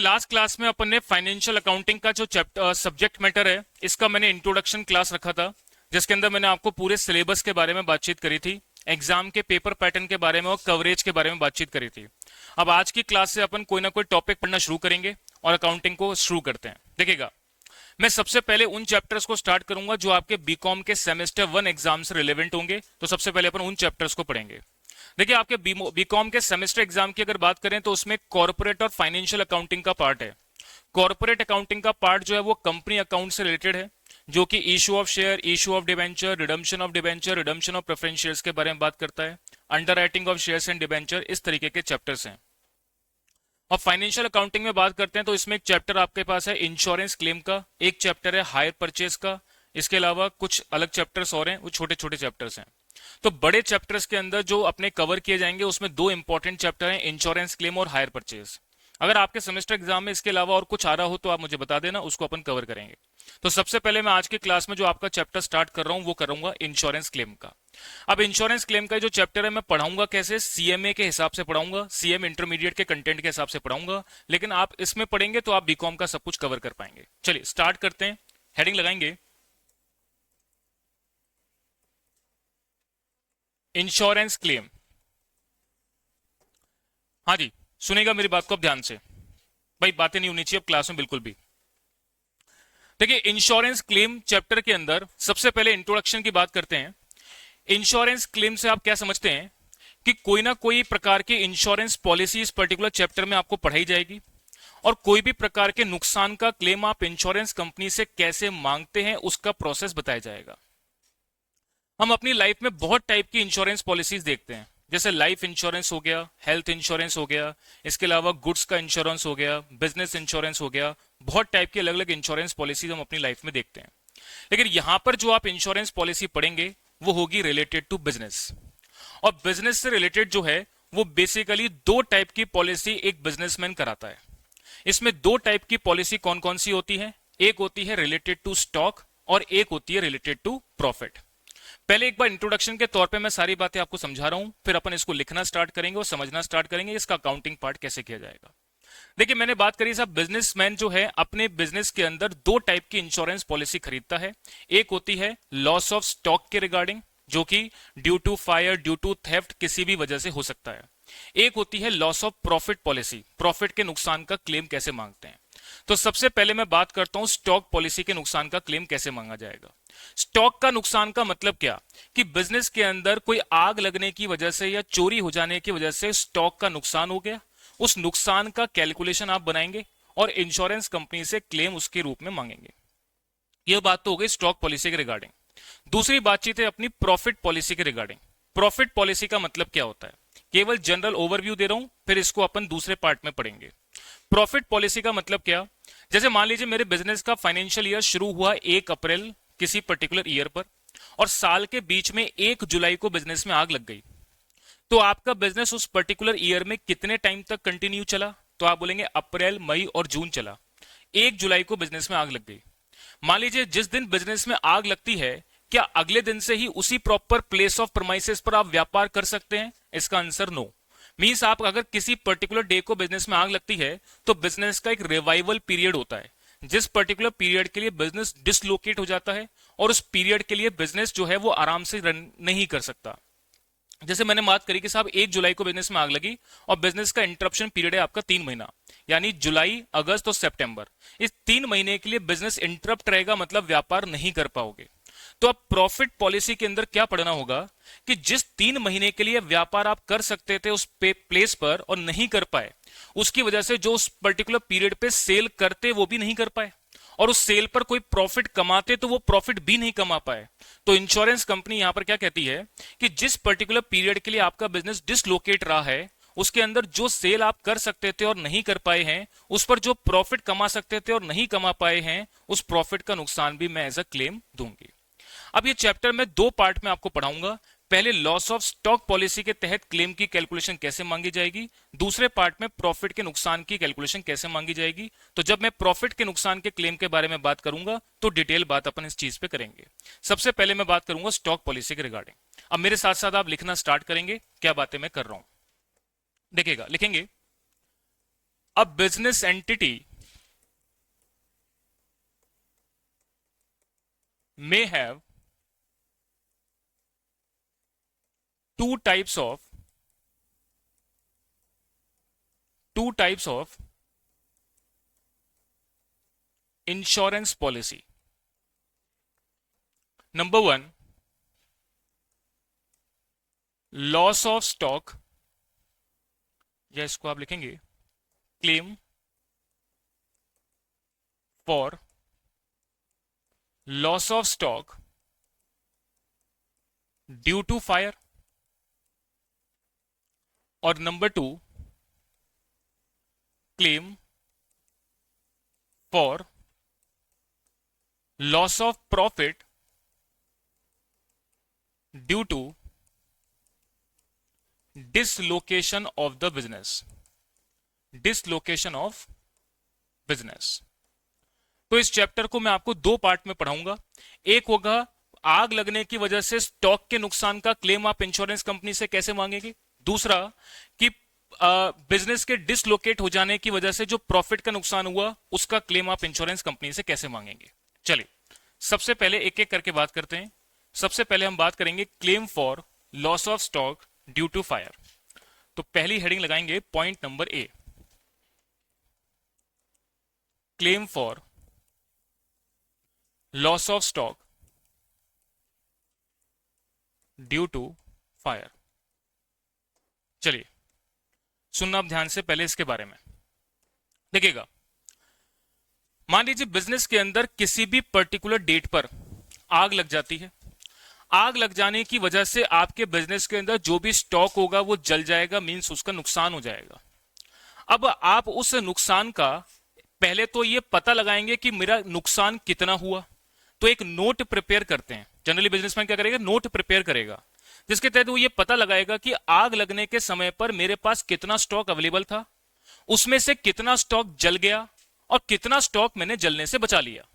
Last class में अपन ने financial accounting का जो चैप्टर सब्जेक्ट मैटर है, इसका मैंने इंट्रोडक्शन क्लास रखा था, जिसके अंदर मैंने आपको पूरे सिलेबस के बारे में बातचीत करी थी, एग्जाम के पेपर पैटर्न के बारे में और कवरेज के बारे में बातचीत करी थी। अब आज की क्लास से अपन कोई ना कोई टॉपिक पढ़ना शुरू करेंगे और अकाउंटिंग को शुरू करते हैं। देखिएगा, मैं सबसे पहले उन चैप्टर्स को स्टार्ट करूंगा जो आपके बीकॉम के सेमेस्टर 1 एग्जाम से रिलेवेंट होंगे। तो सबसे पहले अपन उन चैप्टर्स को पढ़ेंगे। देखिए, आपके बीकॉम के सेमेस्टर एग्जाम की अगर बात करें तो उसमें कॉर्पोरेट और फाइनेंशियल अकाउंटिंग का पार्ट है। कॉर्पोरेट अकाउंटिंग का पार्ट जो है वो कंपनी अकाउंट से रिलेटेड है, जो कि issue of share, issue of debenture, redemption of debenture, redemption of preference shares के बारे में बात करता है, underwriting of shares and debenture, इस तरीके के चैप्टर्स हैं। और फाइनेंशियल अकाउंटिंग में बात करते हैं तो इसमें एक चैप्टर आपके पास है इंश्योरेंस क्लेम का, एक चैप्टर है हायर परचेज का, इसके अलावा कुछ अलग चैप्टर्स और हैं, वो छोटे छोटे चैप्टर्स हैं। तो बड़े चैप्टर्स के अंदर जो अपने कवर किए जाएंगे उसमें दो इंपॉर्टेंट चैप्टर हैं, इंश्योरेंस क्लेम और हायर परचेज। अगर आपके सेमेस्टर एग्जाम में इसके अलावा और कुछ आ रहा हो तो आप मुझे बता देना, उसको अपन कवर करेंगे। तो सबसे पहले मैं आज की क्लास में जो आपका चैप्टर स्टार्ट कर रहा हूं वो करूंगा इंश्योरेंस क्लेम का। अब इंश्योरेंस क्लेम का जो चैप्टर है मैं पढ़ाऊंगा कैसे, सीएमए के हिसाब से पढ़ाऊंगा, सीएम इंटरमीडिएट के कंटेंट के हिसाब से पढ़ाऊंगा, लेकिन आप इसमें पढ़ेंगे तो आप बीकॉम का सब कुछ कवर कर पाएंगे। चलिए स्टार्ट करते हैं, हेडिंग लगाएंगे इंश्योरेंस क्लेम। हाँ जी, सुनेगा मेरी बात को अब ध्यान से, भाई बातें नहीं होनी चाहिए अब क्लास में बिल्कुल भी। देखिए, इंश्योरेंस क्लेम चैप्टर के अंदर सबसे पहले इंट्रोडक्शन की बात करते हैं। इंश्योरेंस क्लेम से आप क्या समझते हैं कि कोई ना कोई प्रकार की इंश्योरेंस पॉलिसी इस पर्टिकुलर चैप्टर में आपको पढ़ाई जाएगी और कोई भी प्रकार के नुकसान का क्लेम आप इंश्योरेंस कंपनी से कैसे मांगते हैं उसका प्रोसेस बताया जाएगा। हम अपनी लाइफ में बहुत टाइप की इंश्योरेंस पॉलिसीज देखते हैं, जैसे लाइफ इंश्योरेंस हो गया, हेल्थ इंश्योरेंस हो गया, इसके अलावा गुड्स का इंश्योरेंस हो गया, बिजनेस इंश्योरेंस हो गया, बहुत टाइप की अलग अलग इंश्योरेंस पॉलिसीज हम अपनी लाइफ में देखते हैं। लेकिन यहां पर जो आप इंश्योरेंस पॉलिसी पढ़ेंगे वो होगी रिलेटेड टू बिजनेस। और बिजनेस से रिलेटेड जो है वो बेसिकली दो टाइप की पॉलिसी एक बिजनेसमैन कराता है। इसमें दो टाइप की पॉलिसी कौन कौन सी होती है, एक होती है रिलेटेड टू स्टॉक और एक होती है रिलेटेड टू प्रॉफिट। पहले एक बार इंट्रोडक्शन के तौर पे मैं सारी बातें आपको समझा रहा हूं, फिर अपन इसको लिखना स्टार्ट करेंगे और समझना स्टार्ट करेंगे इसका अकाउंटिंग पार्ट कैसे किया जाएगा। देखिए, मैंने बात करी साहब, बिजनेसमैन जो है अपने बिजनेस के अंदर दो टाइप की इंश्योरेंस पॉलिसी खरीदता है। एक होती है लॉस ऑफ स्टॉक के रिगार्डिंग, जो कि due to fire, due to theft किसी भी वजह से हो सकता है। एक होती है loss of profit policy, profit के नुकसान का क्लेम कैसे मांगते हैं। तो सबसे पहले मैं बात करता हूं स्टॉक पॉलिसी के नुकसान का क्लेम कैसे मांगा जाएगा। स्टॉक का नुकसान का मतलब क्या कि बिजनेस के अंदर कोई आग लगने की वजह से या चोरी हो जाने की वजह से स्टॉक का नुकसान हो गया, उस नुकसान का कैलकुलेशन आप बनाएंगे और इंश्योरेंस कंपनी से क्लेम उसके रूप में मांगेंगे। यह बात तो हो गई स्टॉक पॉलिसी के रिगार्डिंग। दूसरी बातचीत है अपनी प्रॉफिट पॉलिसी के रिगार्डिंग। प्रॉफिट पॉलिसी का मतलब क्या होता है, केवल जनरल ओवरव्यू दे रहा हूं, फिर इसको अपन दूसरे पार्ट में पढ़ेंगे। प्रॉफिट पॉलिसी का मतलब क्या, जैसे मान लीजिए मेरे बिजनेस का फाइनेंशियल ईयर शुरू हुआ 1 अप्रैल किसी पर्टिकुलर ईयर पर और साल के बीच में 1 जुलाई को बिजनेस में आग लग गई, तो आपका बिजनेस उस पर्टिकुलर ईयर में कितने टाइम तक कंटिन्यू चला, तो आप बोलेंगे अप्रैल, मई और जून चला। 1 जुलाई को बिजनेस में आग लग गई। मान लीजिए जिस दिन बिजनेस में आग लगती है, क्या अगले दिन से ही उसी प्रॉपर प्लेस ऑफ प्रमाइसेस पर आप व्यापार कर सकते हैं? इसका आंसर नो। मींस आप अगर किसी पर्टिकुलर डे को बिजनेस में आग लगती है तो बिजनेस का एक रिवाइवल पीरियड होता है, जिस पर्टिकुलर पीरियड के लिए बिजनेस डिसलोकेट हो जाता है और उस पीरियड के लिए बिजनेस जो है वो आराम से रन नहीं कर सकता। जैसे मैंने बात करी कि साहब 1 जुलाई को बिजनेस में आग लगी और बिजनेस का इंटरप्शन पीरियड है आपका 3 महीना, यानी जुलाई, अगस्त और सितंबर। इस 3 महीने के लिए बिजनेस इंटरप्ट रहेगा, मतलब व्यापार नहीं कर पाओगे। तो अब प्रॉफिट पॉलिसी के अंदर क्या पढ़ना होगा कि जिस 3 महीने के लिए व्यापार आप कर सकते थे उस प्लेस पर और नहीं कर पाए, उसकी वजह से जो उस पर्टिकुलर पीरियड पे सेल करते वो भी नहीं कर पाए और उस सेल पर कोई प्रॉफिट कमाते तो वो प्रॉफिट भी नहीं कमा पाए। तो इंश्योरेंस कंपनी यहां पर क्या कहती है कि जिस पर्टिकुलर पीरियड के लिए आपका बिजनेस डिसलोकेट रहा है, उसके अंदर जो सेल आप कर सकते थे और नहीं कर पाए हैं, उस पर जो प्रॉफिट कमा सकते थे और नहीं कमा पाए हैं, उस प्रॉफिट का नुकसान भी मैं एज अ क्लेम दूंगी। अब ये चैप्टर मैं 2 पार्ट में आपको पढ़ाऊंगा। पहले लॉस ऑफ स्टॉक पॉलिसी के तहत क्लेम की कैलकुलेशन कैसे मांगी जाएगी, दूसरे पार्ट में प्रॉफिट के नुकसान की कैलकुलेशन कैसे मांगी जाएगी। तो जब मैं प्रॉफिट के नुकसान के क्लेम के बारे में बात करूंगा तो डिटेल बात अपन इस चीज पे करेंगे। सबसे पहले मैं बात करूंगा स्टॉक पॉलिसी के रिगार्डिंग। अब मेरे साथ साथ आप लिखना स्टार्ट करेंगे क्या बातें मैं कर रहा हूं। देखिएगा, लिखेंगे A business entity may have two types of insurance policy. Number one, loss of stock, या इसको आप लिखेंगे claim for loss of stock due to fire, और number two, claim for loss of profit due to dislocation of the business, dislocation of business. तो इस chapter को मैं आपको दो पार्ट में पढ़ाऊंगा। एक होगा आग लगने की वजह से स्टॉक के नुकसान का क्लेम आप इंश्योरेंस कंपनी से कैसे मांगेंगे। दूसरा कि बिजनेस के डिसलोकेट हो जाने की वजह से जो प्रॉफिट का नुकसान हुआ उसका क्लेम आप इंश्योरेंस कंपनी से कैसे मांगेंगे। चलिए सबसे पहले एक एक करके बात करते हैं। सबसे पहले हम बात करेंगे claim for loss of stock due to fire. तो पहली हेडिंग लगाएंगे point number A, claim for loss of stock due to fire. चलिए सुनना आप ध्यान से पहले इसके बारे में देखिएगा। मान लीजिए बिजनेस के अंदर किसी भी पर्टिकुलर डेट पर आग लग जाती है। आग लग जाने की वजह से आपके बिजनेस के अंदर जो भी स्टॉक होगा वो जल जाएगा, मींस उसका नुकसान हो जाएगा। अब आप उस नुकसान का पहले तो ये पता लगाएंगे कि मेरा नुकसान कितना हुआ। तो एक नोट प्रिपेयर करते हैं। जनरली बिजनेसमैन क्या करेगा, नोट प्रिपेयर करेगा, जिसके तहत वो ये पता लगाएगा कि आग लगने के समय पर मेरे पास कितना स्टॉक अवेलेबल था, उसमें से कितना स्टॉक जल गया और कितना स्टॉक मैंने जलने से बचा लिया।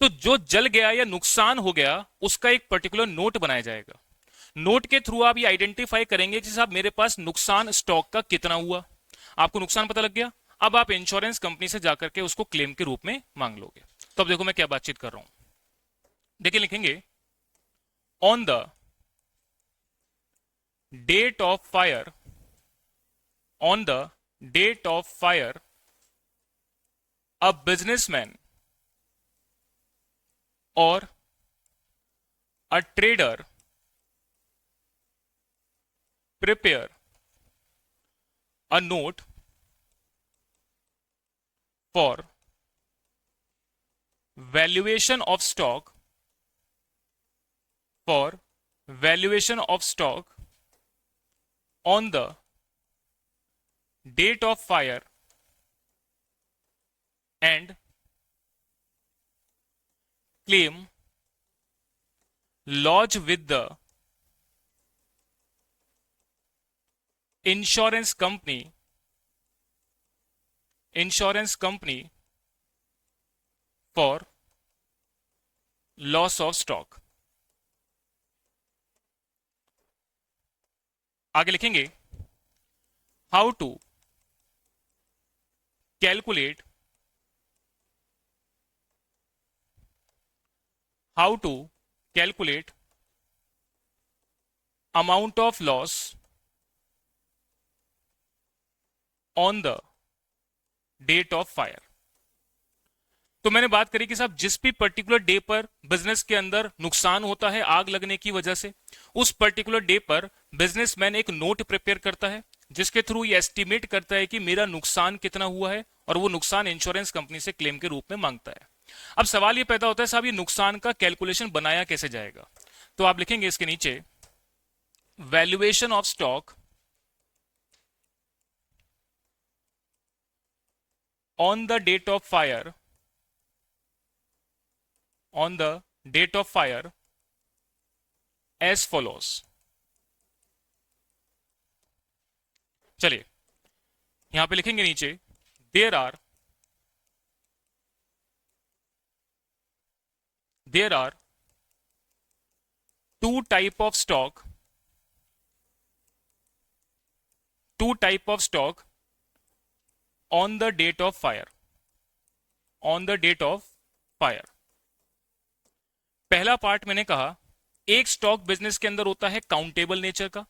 तो जो जल गया या नुकसान हो गया उसका एक पर्टिकुलर नोट बनाया जाएगा। नोट के थ्रू आप ये आइडेंटिफाई करेंगे कि साहब मेरे पास नुकसान स्टॉक का कितना हुआ। आपको नुकसान पता लग गया, अब आप इंश्योरेंस कंपनी से जाकर के उसको क्लेम के रूप में मांग लोगे। तो अब देखो मैं क्या बातचीत कर रहा हूं। देखिए लिखेंगे on the date of fire, on the date of fire a businessman or a trader prepare a note for valuation of stock, for valuation of stock on the date of fire and claim lodge with the insurance company for loss of stock। आगे लिखेंगे how to calculate, how to calculate amount of loss on the date of fire। तो मैंने बात करी कि साहब जिस भी पर्टिकुलर डे पर बिजनेस के अंदर नुकसान होता है आग लगने की वजह से, उस पर्टिकुलर डे पर बिजनेसमैन एक नोट प्रिपेयर करता है जिसके थ्रू ये एस्टिमेट करता है कि मेरा नुकसान कितना हुआ है और वो नुकसान इंश्योरेंस कंपनी से क्लेम के रूप में मांगता है। अब सवाल ये पैदा होता है साहब ये नुकसान का कैलकुलेशन बनाया कैसे जाएगा। तो आप लिखेंगे इसके नीचे valuation of stock on the date of fire, on the date of fire as follows. चलिए यहां पे लिखेंगे नीचे there are two type of stock on the date of fire, on the date of fire. पहला part मैंने कहा, एक stock business के अंदर होता है काउंटेबल नेचर का,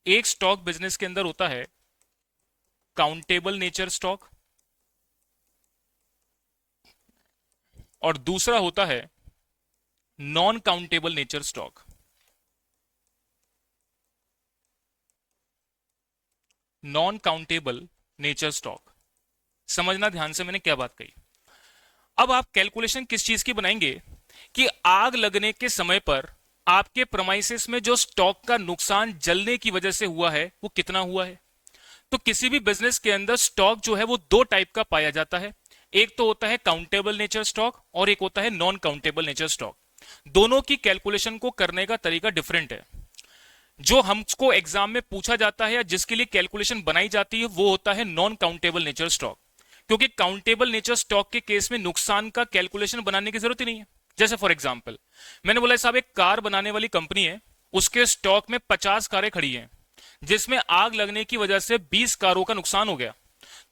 एक स्टॉक बिजनेस के अंदर होता है काउंटेबल नेचर स्टॉक, और दूसरा होता है non countable nature stock. Non countable nature stock, समझना ध्यान से मैंने क्या बात कही। अब आप कैलकुलेशन किस चीज की बनाएंगे कि आग लगने के समय पर आपके प्रमाइसेस में जो स्टॉक का नुकसान जलने की वजह से हुआ है वो कितना हुआ है। तो किसी भी बिजनेस के अंदर स्टॉक जो है वो दो टाइप का पाया जाता है, एक तो होता है काउंटेबल नेचर स्टॉक और एक होता है नॉन काउंटेबल नेचर स्टॉक। दोनों की कैलकुलेशन को करने का तरीका डिफरेंट है। जो हमको एग्जाम में पूछा जाता है या जिसके लिए कैलकुलेशन बनाई जाती है वो होता है नॉन काउंटेबल नेचर स्टॉक, क्योंकि काउंटेबल नेचर स्टॉक के केस में नुकसान का कैलकुलेशन बनाने की जरूरत ही नहीं है। जैसे फॉर एग्जांपल मैंने बोला साहब एक कार बनाने वाली कंपनी है, उसके स्टॉक में 50 कारें खड़ी हैं, जिसमें आग लगने की वजह से 20 कारों का नुकसान हो गया।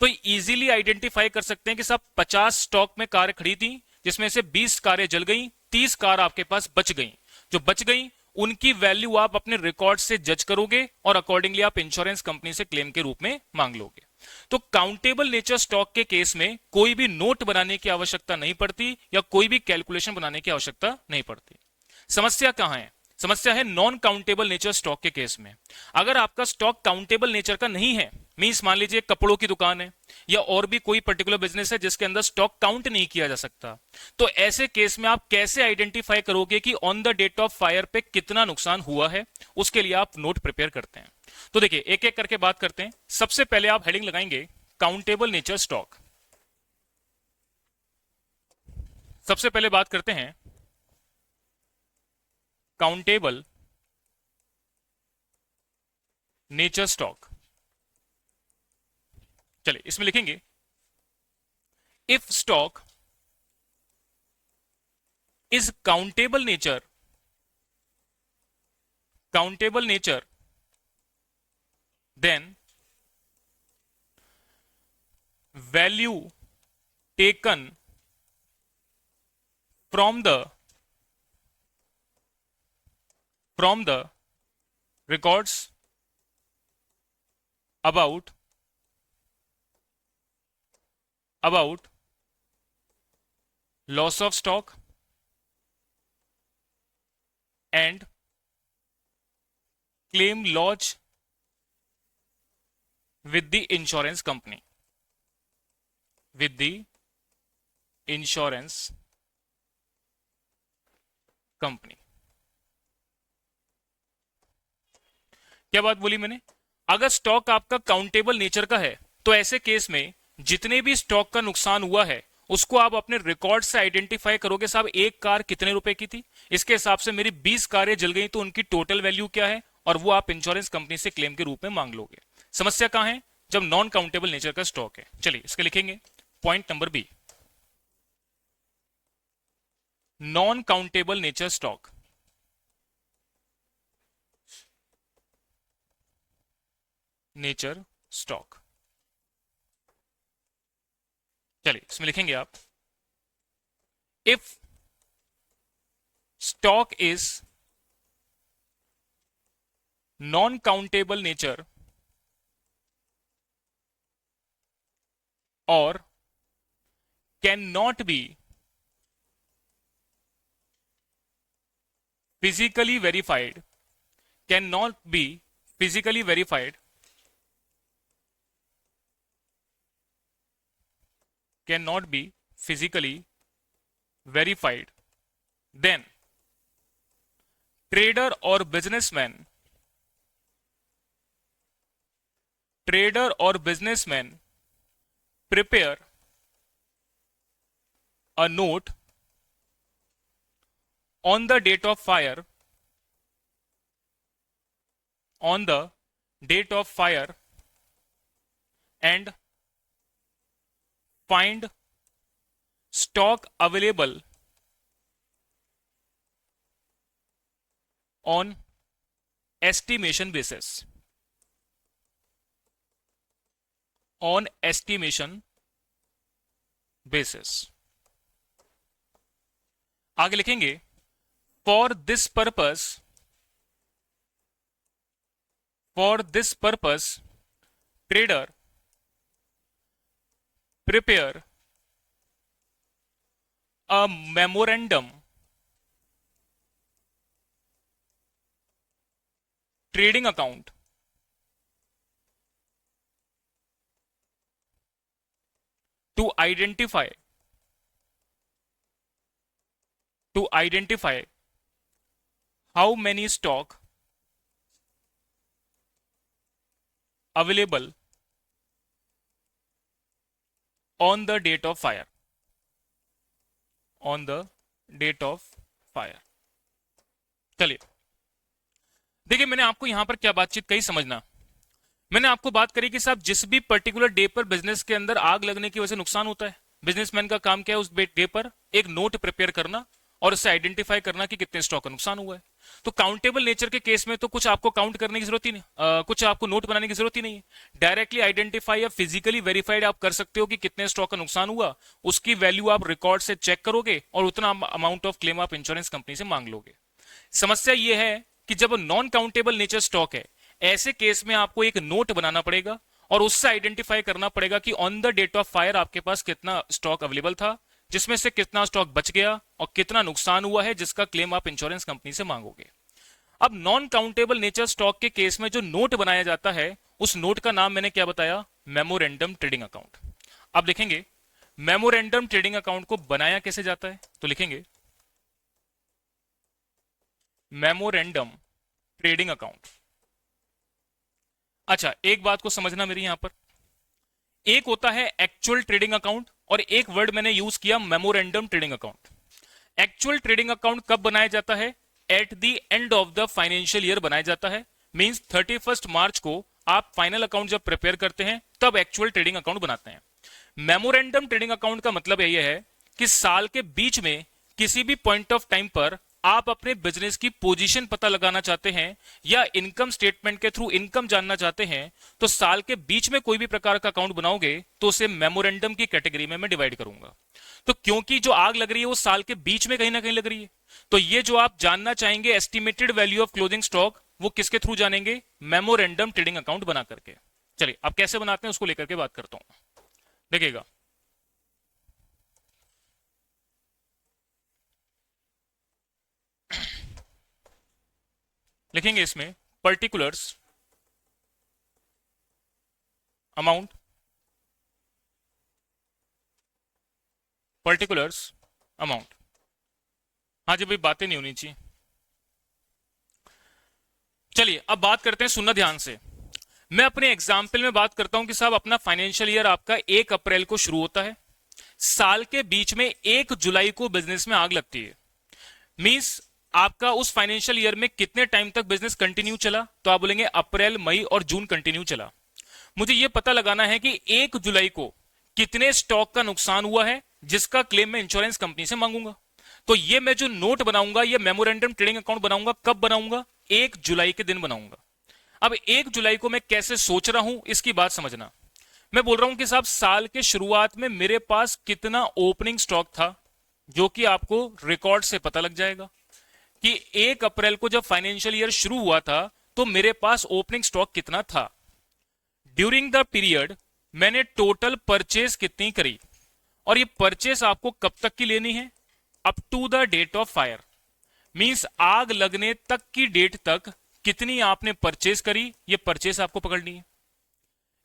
तो इजीली आइडेंटिफाई कर सकते हैं कि साहब 50 स्टॉक में कारें खड़ी थी, जिसमें से 20 कारें जल गई, 30 कार आपके पास बच गई। जो बच गई उनकी वैल्यू आप अपने रिकॉर्ड से जज करोगे और अकॉर्डिंगली आप इंश्योरेंस कंपनी से क्लेम के रूप में मांग लोगे। तो काउंटेबल नेचर स्टॉक के केस में कोई भी नोट बनाने की आवश्यकता नहीं पड़ती या कोई भी कैलकुलेशन बनाने की आवश्यकता नहीं पड़ती। समस्या कहां है? समस्या है नॉन काउंटेबल नेचर स्टॉक के केस में। अगर आपका स्टॉक काउंटेबल नेचर का नहीं है, मींस मान लीजिए कपड़ों की दुकान है या और भी कोई पर्टिकुलर बिजनेस है जिसके अंदर स्टॉक काउंट नहीं किया जा सकता, तो ऐसे केस में आप कैसे आइडेंटिफाई करोगे कि on the date of fire पे कितना नुकसान हुआ है? उसके लिए आप नोट प्रिपेयर करते हैं। तो देखिए एक एक करके बात करते हैं। सबसे पहले आप हेडिंग लगाएंगे काउंटेबल नेचर स्टॉक। सबसे पहले बात करते हैं काउंटेबल नेचर स्टॉक। चलिए इसमें लिखेंगे if stock is countable nature, countable nature, then value taken from the records about loss of stock and claim lodge with the insurance company, with the insurance company। क्या बात बोली मैंने? अगर stock आपका countable nature का है तो ऐसे केस में जितने भी स्टॉक का नुकसान हुआ है उसको आप अपने रिकॉर्ड से आइडेंटिफाई करोगे। साहब एक कार कितने रुपए की थी, इसके हिसाब से मेरी 20 कारें जल गई तो उनकी टोटल वैल्यू क्या है, और वो आप इंश्योरेंस कंपनी से क्लेम के रूप में मांग लोगे। समस्या कहां है? जब नॉन काउंटेबल नेचर का स्टॉक है। चलिए इसके लिखेंगे point number B, non countable nature stock. Nature stock, चलिए इसमें लिखेंगे आप if stock is non countable nature और can not be physically verified, cannot be physically verified, cannot be physically verified, then trader or businessman, trader or businessman prepare a note on the date of fire, on the date of fire, and find stock available on estimation basis। On estimation basis. आगे लिखेंगे for this purpose trader prepare a memorandum trading account to identify how many stock available on the date of fire, on the date of fire। चलिए देखिए, मैंने आपको यहां पर क्या बातचीत कही समझना। मैंने आपको बात करी कि साहब जिस भी पर्टिकुलर डे पर बिजनेस के अंदर आग लगने की वजह से नुकसान होता है, बिजनेसमैन का काम क्या है, उस डे पर एक नोट प्रिपेयर करना और उससे आइडेंटिफाई करना कि कितने स्टॉक का नुकसान हुआ है। तो काउंटेबल नेचर के केस में तो कुछ आपको काउंट करने की जरूरत ही नहीं, कुछ आपको नोट बनाने की जरूरत ही नहीं है। डायरेक्टली आइडेंटिफाई या फिजिकली वेरीफाइड आप कर सकते हो कि कितने स्टॉक का नुकसान हुआ, उसकी वैल्यू आप रिकॉर्ड से चेक करोगे और उतना अमाउंट ऑफ क्लेम आप इंश्योरेंस कंपनी से मांग लोगे। समस्या यह है कि जब नॉन काउंटेबल नेचर स्टॉक है, ऐसे केस में आपको एक नोट बनाना पड़ेगा और उससे आइडेंटिफाई करना पड़ेगा कि on the date of fire आपके पास कितना स्टॉक अवेलेबल था, जिसमें से कितना स्टॉक बच गया और कितना नुकसान हुआ है जिसका क्लेम आप इंश्योरेंस कंपनी से मांगोगे। अब नॉन काउंटेबल नेचर स्टॉक के केस में जो नोट बनाया जाता है, उस नोट का नाम मैंने क्या बताया, मेमोरेंडम ट्रेडिंग अकाउंट। अब देखेंगे मेमोरेंडम ट्रेडिंग अकाउंट को बनाया कैसे जाता है, तो लिखेंगे मेमोरेंडम ट्रेडिंग अकाउंट। अच्छा, एक बात को समझना मेरी यहां पर, एक होता है एक्चुअल ट्रेडिंग अकाउंट और एक वर्ड मैंने यूज किया memorandum trading account. Actual trading account कब बनाया जाता है, at the end of the financial year बनाया जाता है। मींस 31 मार्च को आप फाइनल अकाउंट जब प्रिपेयर करते हैं तब एक्चुअल ट्रेडिंग अकाउंट बनाते हैं। मेमोरेंडम ट्रेडिंग अकाउंट का मतलब यह है कि साल के बीच में किसी भी पॉइंट ऑफ टाइम पर आप अपने बिजनेस की पोजीशन पता लगाना चाहते हैं या इनकम स्टेटमेंट के थ्रू इनकम जानना चाहते हैं, तो साल के बीच में कोई भी प्रकार का अकाउंट बनाओगे तो उसे मेमोरेंडम की कैटेगरी में मैं डिवाइड करूंगा। तो क्योंकि जो आग लग रही है वो साल के बीच में कहीं ना कहीं लग रही है, तो ये जो आप जानना चाहेंगे estimated value of closing stock, वो किसके थ्रू जानेंगे, मेमोरेंडम ट्रेडिंग अकाउंट बना करके। चलिए अब कैसे बनाते हैं उसको लेकर के बात करता हूं, देखिएगा। लिखेंगे इसमें पर्टिकुलर्स अमाउंट, पर्टिकुलर्स अमाउंट। हाँ जी भाई, बातें नहीं होनी चाहिए। चलिए अब बात करते हैं, सुनना ध्यान से। मैं अपने एग्जाम्पल में बात करता हूं कि साहब अपना फाइनेंशियल ईयर आपका 1 अप्रैल को शुरू होता है, साल के बीच में 1 जुलाई को बिजनेस में आग लगती है। मींस आपका उस फाइनेंशियल ईयर में कितने टाइम तक बिजनेस कंटिन्यू चला, तो आप बोलेंगे अप्रैल, मई और जून कंटिन्यू चला। मुझे यह पता लगाना है कि 1 जुलाई को कितने स्टॉक का नुकसान हुआ है जिसका क्लेम मैं इंश्योरेंस कंपनी से मांगूंगा। तो ये मैं जो नोट बनाऊंगा, ये मेमोरेंडम ट्रेडिंग अकाउंट बनाऊंगा, कब बनाऊंगा, 1 जुलाई के दिन बनाऊंगा। अब 1 जुलाई को मैं कैसे सोच रहा हूं इसकी बात समझना। मैं बोल रहा हूं कि साहब साल के शुरुआत में मेरे पास कितना ओपनिंग स्टॉक था, जो कि आपको रिकॉर्ड से पता लग जाएगा कि 1 अप्रैल को जब फाइनेंशियल ईयर शुरू हुआ था तो मेरे पास ओपनिंग स्टॉक कितना था। ड्यूरिंग द पीरियड मैंने टोटल परचेज कितनी करी, और ये परचेज आपको कब तक की लेनी है, up to the date of fire. Means आग लगने तक की डेट तक कितनी आपने परचेज करी, ये परचेज आपको पकड़नी है।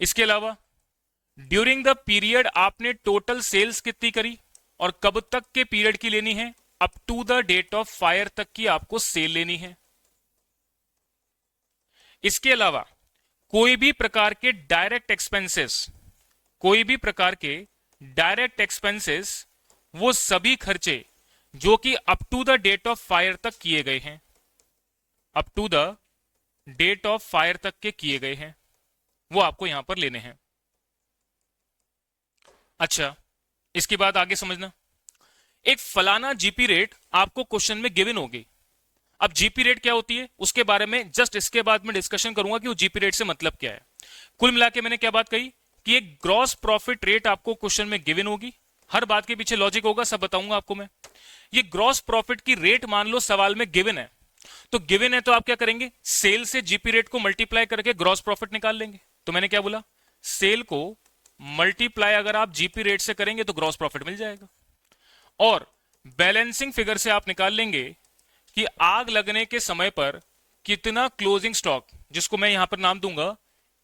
इसके अलावा ड्यूरिंग द पीरियड आपने टोटल सेल्स कितनी करी और कब तक के पीरियड की लेनी है, up to the date of fire तक की आपको सेल लेनी है। इसके अलावा कोई भी प्रकार के डायरेक्ट एक्सपेंसेस, कोई भी प्रकार के डायरेक्ट एक्सपेंसेस, वो सभी खर्चे जो कि up to the date of fire तक किए गए हैं, up to the date of fire तक के किए गए हैं, वो आपको यहां पर लेने हैं। अच्छा, इसके बाद आगे समझना, एक फलाना जीपी रेट आपको क्वेश्चन में गिवन होगी। अब जीपी रेट क्या होती है उसके बारे में जस्ट इसके बाद में डिस्कशन करूंगा कि वो जीपी रेट से मतलब क्या है। कुल मिला के मैंने क्या बात कही कि एक ग्रॉस प्रॉफिट रेट आपको क्वेश्चन में गिवन होगी, हर बात के पीछे लॉजिक होगा, सब बताऊंगा आपको मैं। ये ग्रॉस प्रॉफिट की रेट मान लो सवाल में गिवन है, तो गिवन है तो आप क्या करेंगे, सेल से जीपी रेट को मल्टीप्लाई करके ग्रॉस प्रॉफिट निकाल लेंगे। तो मैंने क्या बोला, सेल को मल्टीप्लाई अगर आप जीपी रेट से करेंगे तो ग्रॉस प्रॉफिट मिल जाएगा। और बैलेंसिंग फिगर से आप निकाल लेंगे कि आग लगने के समय पर कितना क्लोजिंग स्टॉक, जिसको मैं यहां पर नाम दूंगा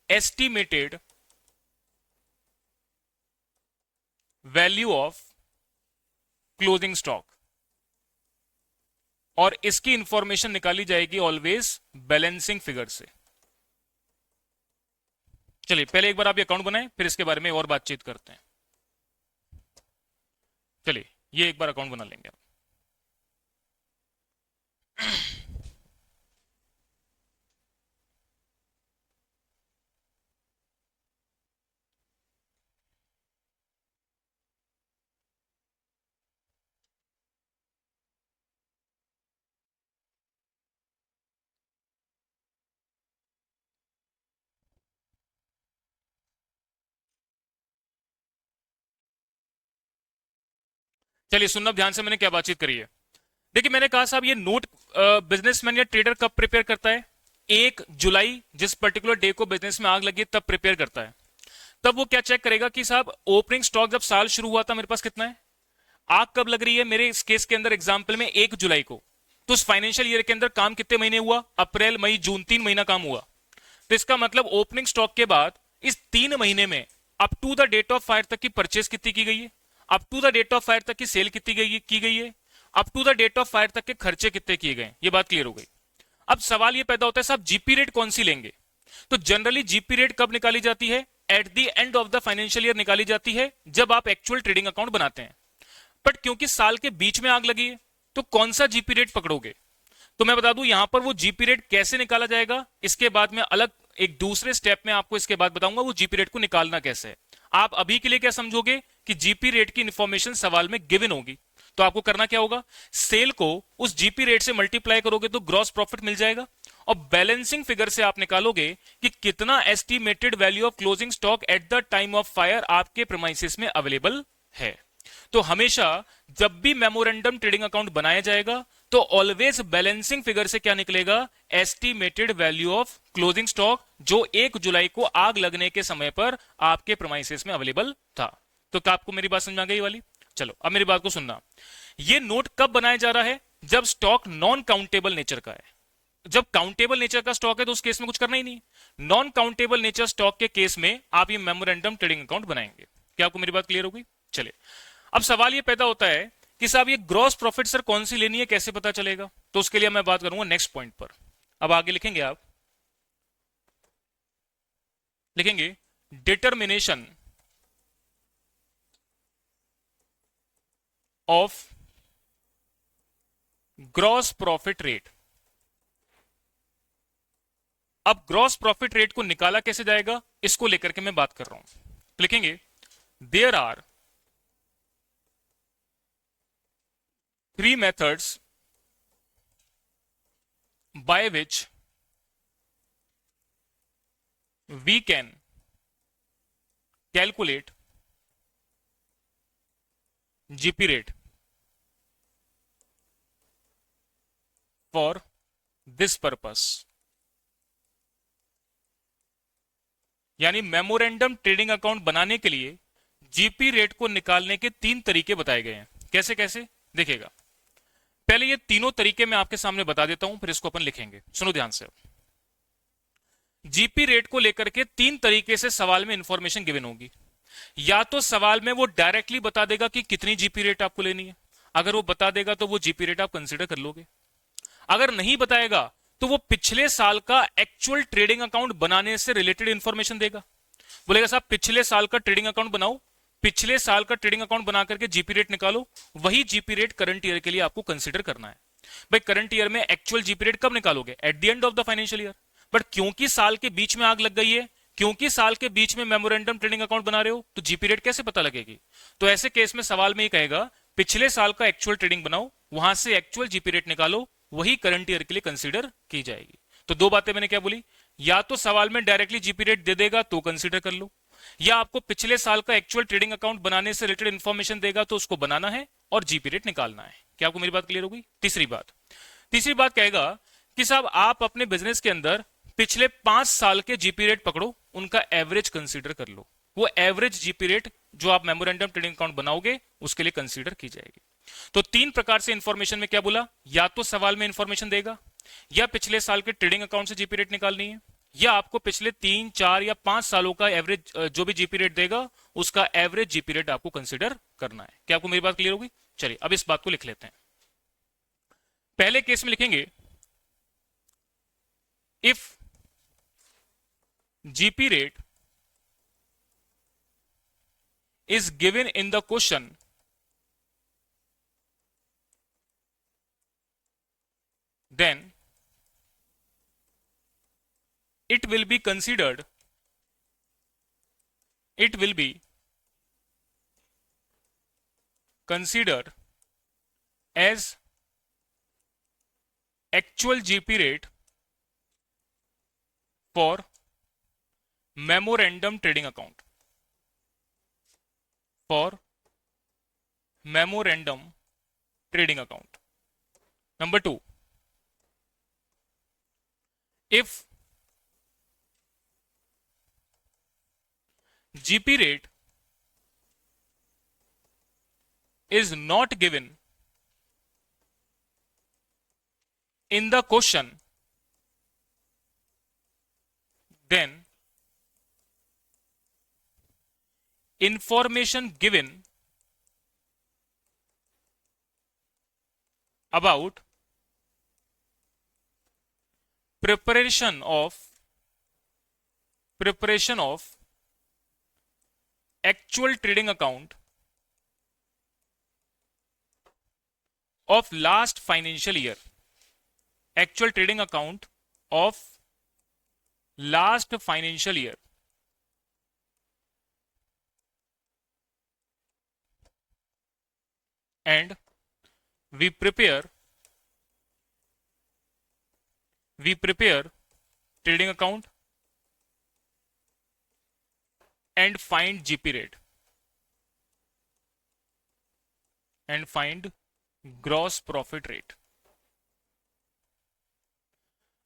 estimated value of closing stock, और इसकी इंफॉर्मेशन निकाली जाएगी ऑलवेज बैलेंसिंग फिगर से। चलिए पहले एक बार आप ये अकाउंट बनाएं, फिर इसके बारे में और बातचीत करते हैं। चलिए ये एक बार अकाउंट बना लेंगे आप। चलिए सुनना ध्यान से, मैंने क्या बातचीत करी है। देखिए मैंने कहा साहब ये नोट बिजनेसमैन या ट्रेडर कब प्रिपेयर करता है, 1 जुलाई, जिस पर्टिकुलर डे को बिजनेस में आग लगी तब प्रिपेयर करता है। तब वो क्या चेक करेगा कि साहब ओपनिंग स्टॉक जब साल शुरू हुआ था मेरे पास कितना है, आग कब लग रही है, मेरे इस केस के अंदर एग्जाम्पल में 1 जुलाई को, तो उस फाइनेंशियल ईयर के अंदर काम कितने महीने हुआ, अप्रैल मई जून, 3 महीना काम हुआ। तो इसका मतलब ओपनिंग स्टॉक के बाद इस 3 महीने में up to the date of fire तक की परचेस कितनी की गई है, up to the date of fire तक की सेल कितनी की गई है, up to the date of fire तक के खर्चे कितने किए गए। ये बात क्लियर हो गई। अब सवाल ये पैदा होता है साहब जीपी रेट कौन सी लेंगे, तो जनरली जीपी रेट कब निकाली जाती है, at the end of the financial year निकाली जाती है, जब आप एक्चुअल ट्रेडिंग अकाउंट बनाते हैं। बट क्योंकि साल के बीच में आग लगी है तो कौन सा जीपी रेट पकड़ोगे, तो मैं बता दूं यहां पर वो जीपी रेट कैसे निकाला जाएगा, इसके बाद में अलग एक दूसरे स्टेप में आपको इसके बाद बताऊंगा वो जीपी रेट को निकालना कैसे है। आप अभी के लिए क्या समझोगे कि जीपी रेट की इंफॉर्मेशन सवाल में गिवन होगी, तो आपको करना क्या होगा, सेल को उस जीपी रेट से मल्टीप्लाई करोगे तो ग्रॉस प्रॉफिट मिल जाएगा, और बैलेंसिंग फिगर से आप निकालोगे कि कितना estimated value of closing stock at the time of fire आपके प्रीमाइसेस में अवेलेबल है। तो हमेशा जब भी मेमोरेंडम ट्रेडिंग अकाउंट बनाया जाएगा तो ऑलवेज बैलेंसिंग फिगर से क्या निकलेगा, estimated value of closing stock, जो 1 जुलाई को आग लगने के समय पर आपके प्रीमाइसेस में अवेलेबल था। तो क्या आपको मेरी बात समझ आ गई वाली? चलो अब मेरी बात को सुनना। ये नोट कब बनाया जा रहा है, जब स्टॉक नॉन काउंटेबल नेचर का है। जब काउंटेबल नेचर का स्टॉक है तो उस केस में कुछ करना ही नहीं। नॉन काउंटेबल नेचर स्टॉक के केस में आप ये मेमोरेंडम ट्रेडिंग अकाउंट बनाएंगे। क्या आपको मेरी बात क्लियर होगी? चलिए अब सवाल ये पैदा होता है कि साहब ये ग्रॉस प्रॉफिट सर कौन सी लेनी है, कैसे पता चलेगा, तो उसके लिए मैं बात करूंगा नेक्स्ट पॉइंट पर। अब आगे लिखेंगे, आप लिखेंगे determination of gross profit rate. अब ग्रॉस प्रॉफिट रेट को निकाला कैसे जाएगा, इसको लेकर के मैं बात कर रहा हूं। लिखेंगे there are 3 methods by which we can calculate GP rate for this purpose। यानी मेमोरेंडम ट्रेडिंग अकाउंट बनाने के लिए जीपी रेट को निकालने के 3 तरीके बताए गए हैं। कैसे कैसे देखिएगा, पहले ये तीनों तरीके मैं आपके सामने बता देता हूं, फिर इसको अपन लिखेंगे। सुनो ध्यान से। जीपी रेट को लेकर के 3 तरीके से सवाल में इंफॉर्मेशन गिवन होगी। या तो सवाल में वो डायरेक्टली बता देगा कि कितनी जीपी रेट आपको लेनी है, अगर वो बता देगा तो वो जीपी रेट आप कंसीडर कर लोगे। अगर नहीं बताएगा तो वो पिछले साल का एक्चुअल ट्रेडिंग अकाउंट बनाने से रिलेटेड इंफॉर्मेशन देगा। बोलेगा साहब पिछले साल का ट्रेडिंग अकाउंट बनाओ, पिछले साल का ट्रेडिंग अकाउंट बना करके जीपी रेट निकालो, वही जीपी रेट करंट ईयर के लिए आपको कंसीडर करना है। भाई करंट ईयर में एक्चुअल जीपी रेट कब निकालोगे, at the end of the financial year. But क्योंकि साल के बीच में आग लग गई है, क्योंकि साल के बीच में मेमोरेंडम ट्रेडिंग अकाउंट बना रहे हो, तो जीपी रेट कैसे पता लगेगी। तो ऐसे केस में सवाल में ये कहेगा पिछले साल का एक्चुअल ट्रेडिंग बनाओ, वहां से एक्चुअल जीपी रेट निकालो, वही करंट ईयर के लिए कंसीडर की जाएगी। तो 2 बातें मैंने क्या बोली, या तो सवाल में डायरेक्टली जीपी रेट दे देगा तो कंसीडर कर लो, या आपको पिछले साल का एक्चुअल ट्रेडिंग अकाउंट बनाने से रिलेटेड इंफॉर्मेशन देगा तो उसको बनाना है और जीपी रेट निकालना है। क्या आपको मेरी बात क्लियर होगी? तीसरी बात कहेगा कि साहब आप अपने बिजनेस के अंदर पिछले 5 साल के जीपी रेट पकड़ो, उनका एवरेज कंसीडर कर लो। वो एवरेज जीपी रेट जो आप मेमोरेंडम ट्रेडिंग अकाउंट बनाओगे उसके लिए कंसीडर की जाएगी। तो 3 प्रकार से इंफॉर्मेशन में क्या बोला, या तो सवाल में इंफॉर्मेशन देगा, या पिछले साल के ट्रेडिंग अकाउंट से जीपी रेट निकालनी है, या आपको पिछले 3, 4 या 5 सालों का एवरेज जो भी जीपी रेट देगा उसका एवरेज जीपी रेट आपको कंसीडर करना है। क्या आपको मेरी बात क्लियर होगी? चलिए अब इस बात को लिख लेते हैं। पहले केस में लिखेंगे if GP rate is given in the question, then it will be considered as actual GP rate for memorandum trading account. Number 2, if GP rate is not given in the question, then information given about preparation of actual trading account of last financial year, actual trading account of last financial year, and we prepare trading account and find GP rate and find gross profit rate.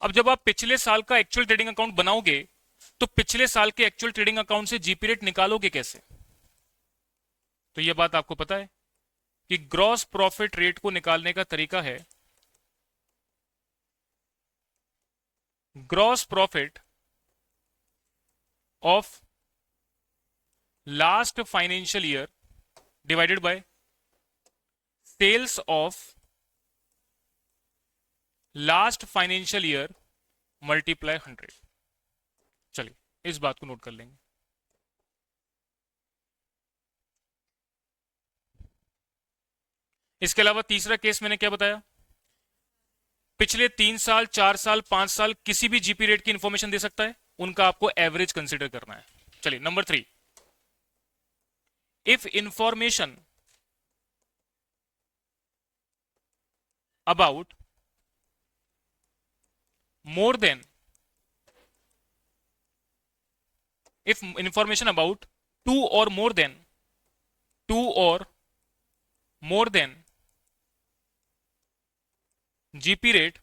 अब जब आप पिछले साल का actual trading account बनाओगे तो पिछले साल के एक्चुअल ट्रेडिंग अकाउंट से जीपी रेट निकालोगे कैसे? तो यह बात आपको पता है कि ग्रॉस प्रॉफिट रेट को निकालने का तरीका है gross profit of last financial year divided by sales of last financial year multiply 100। चलिए इस बात को नोट कर लेंगे। इसके अलावा तीसरा केस मैंने क्या बताया, पिछले 3 साल 4 साल 5 साल किसी भी जीपी रेट की इंफॉर्मेशन दे सकता है, उनका आपको एवरेज कंसीडर करना है। चलिए number 3, if information about more than if information about two or more than GP rate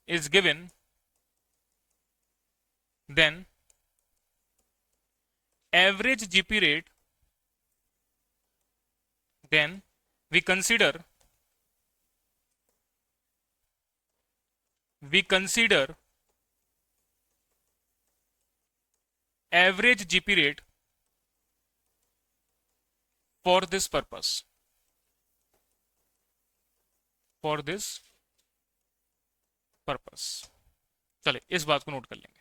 is given, then average GP rate, then we consider average GP rate for this purpose, चलिए इस बात को note कर लेंगे।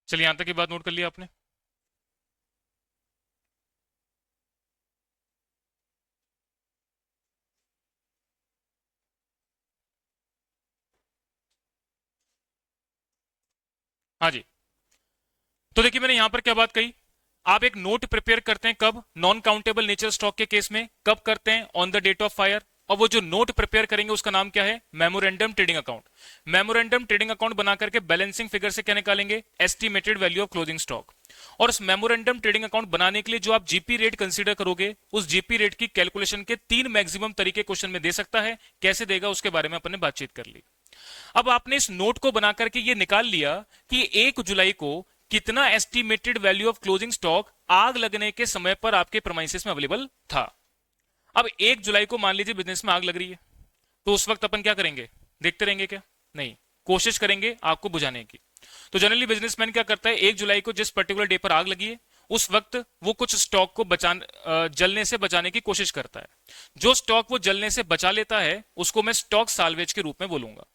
चलिए यहां तक की बात नोट कर लिया आपने। हाँ जी। तो देखिए मैंने यहां पर क्या बात कही, आप एक नोट प्रिपेयर करते हैं कब, नॉन काउंटेबल नेचर स्टॉक के केस में कब करते हैं, on the date of fire. और वो जो नोट प्रिपेयर करेंगे उसका नाम क्या है, memorandum trading account. Memorandum trading account बना करके बैलेंसिंग फिगर से क्या निकालेंगे, estimated value of closing stock. और उस मेमोरेंडम ट्रेडिंग अकाउंट बनाने के लिए जो आप जीपी रेट कंसीडर करोगे, उस जीपी रेट की कैलकुलेशन के 3 मैक्सिमम तरीके क्वेश्चन में दे सकता है। कैसे देगा उसके बारे में अपन ने बातचीत कर ली। अब आपने इस नोट को बना करके ये निकाल लिया कि 1 जुलाई को कितना estimated value of closing stock आग लगने के समय पर आपके प्रेमाइसेस में अवेलेबल था। अब 1 जुलाई को मान लीजिए बिजनेस में आग लग रही है, तो उस वक्त अपन क्या करेंगे, देखते रहेंगे क्या, नहीं, कोशिश करेंगे आग को बुझाने की। तो जनरली बिजनेसमैन क्या करता है, 1 जुलाई को जिस पर्टिकुलर डे पर आग लगी है उस वक्त वो कुछ स्टॉक को जलने से बचाने की कोशिश करता है। जो स्टॉक वो जलने से बचा लेता है उसको मैं स्टॉक साल्वेज के रूप में बोलूंगा।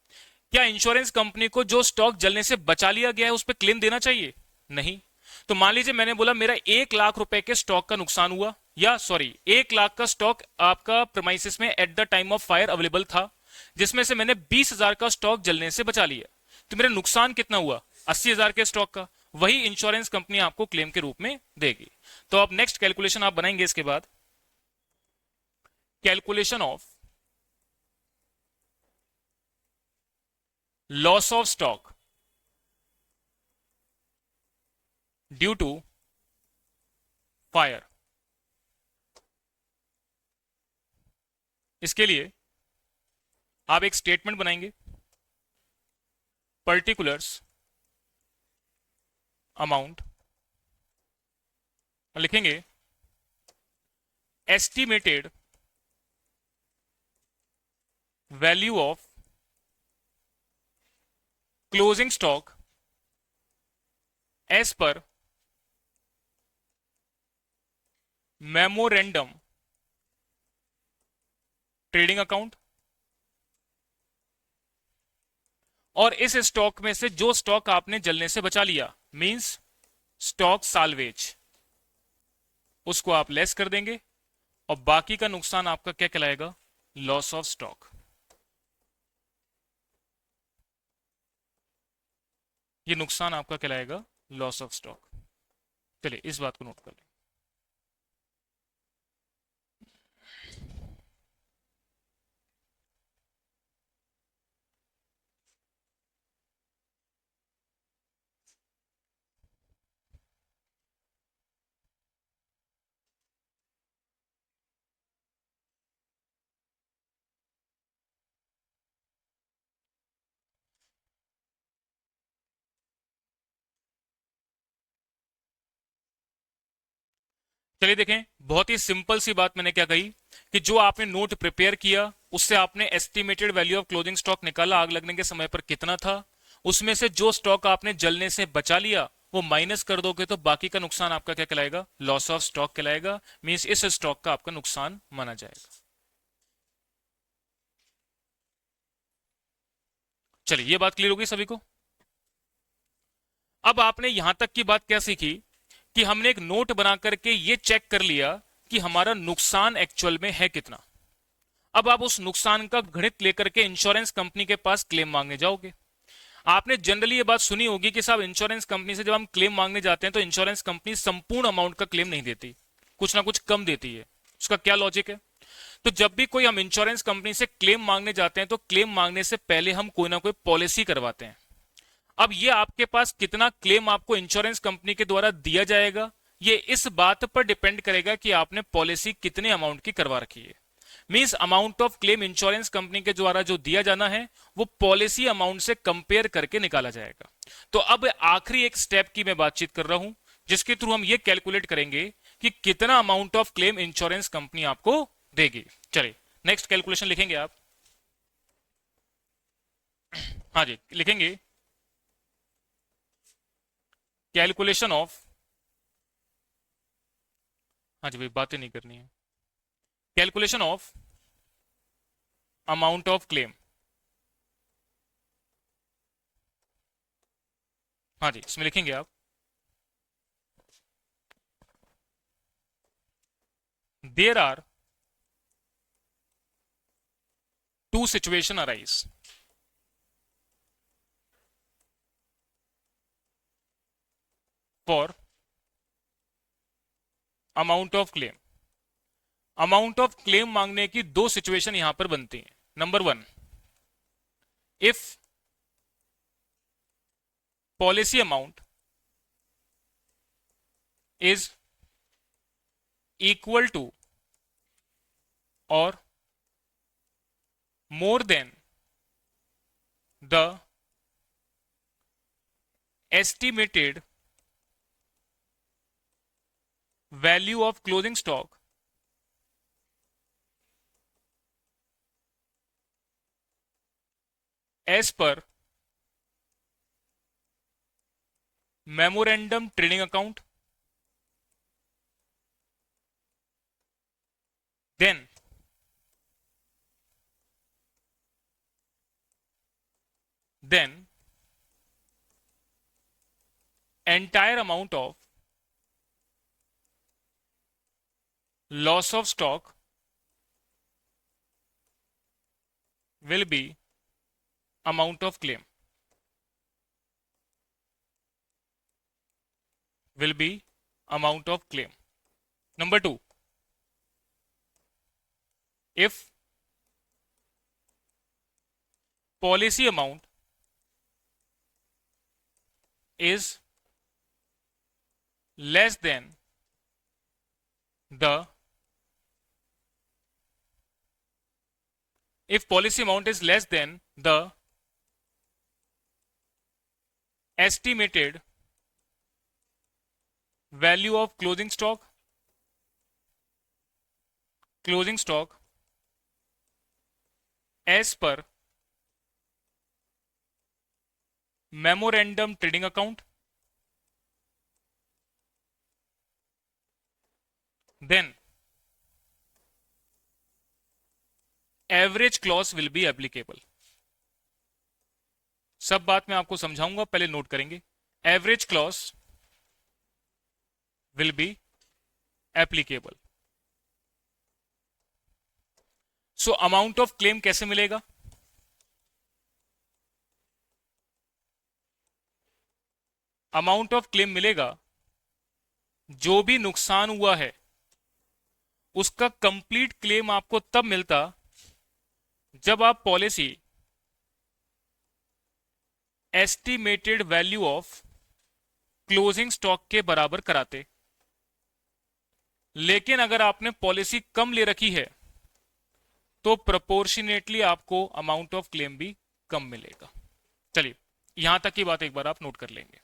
क्या इंश्योरेंस कंपनी को जो स्टॉक जलने से बचा लिया गया है उस पर क्लेम देना चाहिए, नहीं। तो मान लीजिए मैंने बोला मेरा 1 लाख रुपए के स्टॉक का नुकसान हुआ, या सॉरी 1 लाख का स्टॉक आपका प्रेमाइसिस में at the time of fire available था, जिसमें से मैंने 20,000 का स्टॉक जलने से बचा लिया। तो मेरा नुकसान कितना हुआ, 80,000 के स्टॉक का। वही इंश्योरेंस कंपनी आपको क्लेम के रूप में देगी। तो अब नेक्स्ट कैलकुलेशन आप बनाएंगे इसके बाद, calculation of loss of stock due to fire. इसके लिए आप एक स्टेटमेंट बनाएंगे, पर्टिकुलर्स अमाउंट, लिखेंगे estimated value of closing stock as per memorandum trading account. और इस स्टॉक में से जो स्टॉक आपने जलने से बचा लिया, मींस स्टॉक साल्वेज, उसको आप लेस कर देंगे और बाकी का नुकसान आपका क्या कहलाएगा, लॉस ऑफ स्टॉक। ये नुकसान आपका कहलाएगा लॉस ऑफ स्टॉक। चलिए इस बात को नोट कर लें। चलिए देखें, बहुत ही सिंपल सी बात मैंने क्या कही कि जो आपने नोट प्रिपेयर किया उससे आपने estimated value of closing stock निकाला, आग लगने के समय पर कितना था, उसमें से जो स्टॉक आपने जलने से बचा लिया वो माइनस कर दोगे तो बाकी का नुकसान आपका क्या कहलाएगा, लॉस ऑफ स्टॉक कहलाएगा। मींस इस स्टॉक का आपका नुकसान माना जाएगा। चलिए ये बात क्लियर होगी सभी को। अब आपने यहां तक की बात क्या सीखी कि हमने एक नोट बना करके ये चेक कर लिया कि हमारा नुकसान एक्चुअल में है कितना। अब आप उस नुकसान का गणित लेकर के इंश्योरेंस कंपनी के पास क्लेम मांगने जाओगे। आपने जनरली ये बात सुनी होगी कि साहब इंश्योरेंस कंपनी से जब हम क्लेम मांगने जाते हैं तो इंश्योरेंस कंपनी संपूर्ण अमाउंट का क्लेम नहीं देती, कुछ ना कुछ कम देती है। उसका क्या लॉजिक है, तो जब भी कोई हम इंश्योरेंस कंपनी से क्लेम मांगने जाते हैं तो क्लेम मांगने से पहले हम कोई ना कोई पॉलिसी करवाते हैं। अब ये आपके पास कितना क्लेम आपको इंश्योरेंस कंपनी के द्वारा दिया जाएगा, ये इस बात पर डिपेंड करेगा कि आपने पॉलिसी कितने अमाउंट की करवा रखी है। Means amount of claim insurance company के द्वारा जो दिया जाना है वो पॉलिसी अमाउंट से कंपेयर करके निकाला जाएगा। तो अब आखिरी एक स्टेप की मैं बातचीत कर रहा हूं जिसके थ्रू हम ये कैलकुलेट करेंगे कि कितना amount of claim insurance company आपको देगी। चलिए नेक्स्ट कैलकुलेशन लिखेंगे आप। हाँ जी लिखेंगे, कैलकुलेशन ऑफ, हाँ जी भाई बातें नहीं करनी है, calculation of amount of claim. हाँ जी इसमें लिखेंगे आप there are two situation arise. For amount of claim, amount of claim मांगने की दो सिचुएशन यहां पर बनती हैं. Number one, if policy amount is equal to और more than the estimated value of closing stock as per memorandum trading account, then entire amount of loss of stock will be amount of claim, will be amount of claim. Number two, if policy amount is less than the if policy amount is less than the estimated value of closing stock as per memorandum trading account, then average clause will be applicable. सब बात मैं आपको समझाऊंगा, पहले note करेंगे. Average clause will be applicable. So amount of claim कैसे मिलेगा? Amount of claim मिलेगा जो भी नुकसान हुआ है उसका कंप्लीट क्लेम आपको तब मिलता जब आप policy estimated value of closing stock के बराबर कराते. लेकिन अगर आपने पॉलिसी कम ले रखी है तो प्रोपोर्शनेटली आपको अमाउंट ऑफ क्लेम भी कम मिलेगा. चलिए, यहां तक की बात एक बार आप नोट कर लेंगे.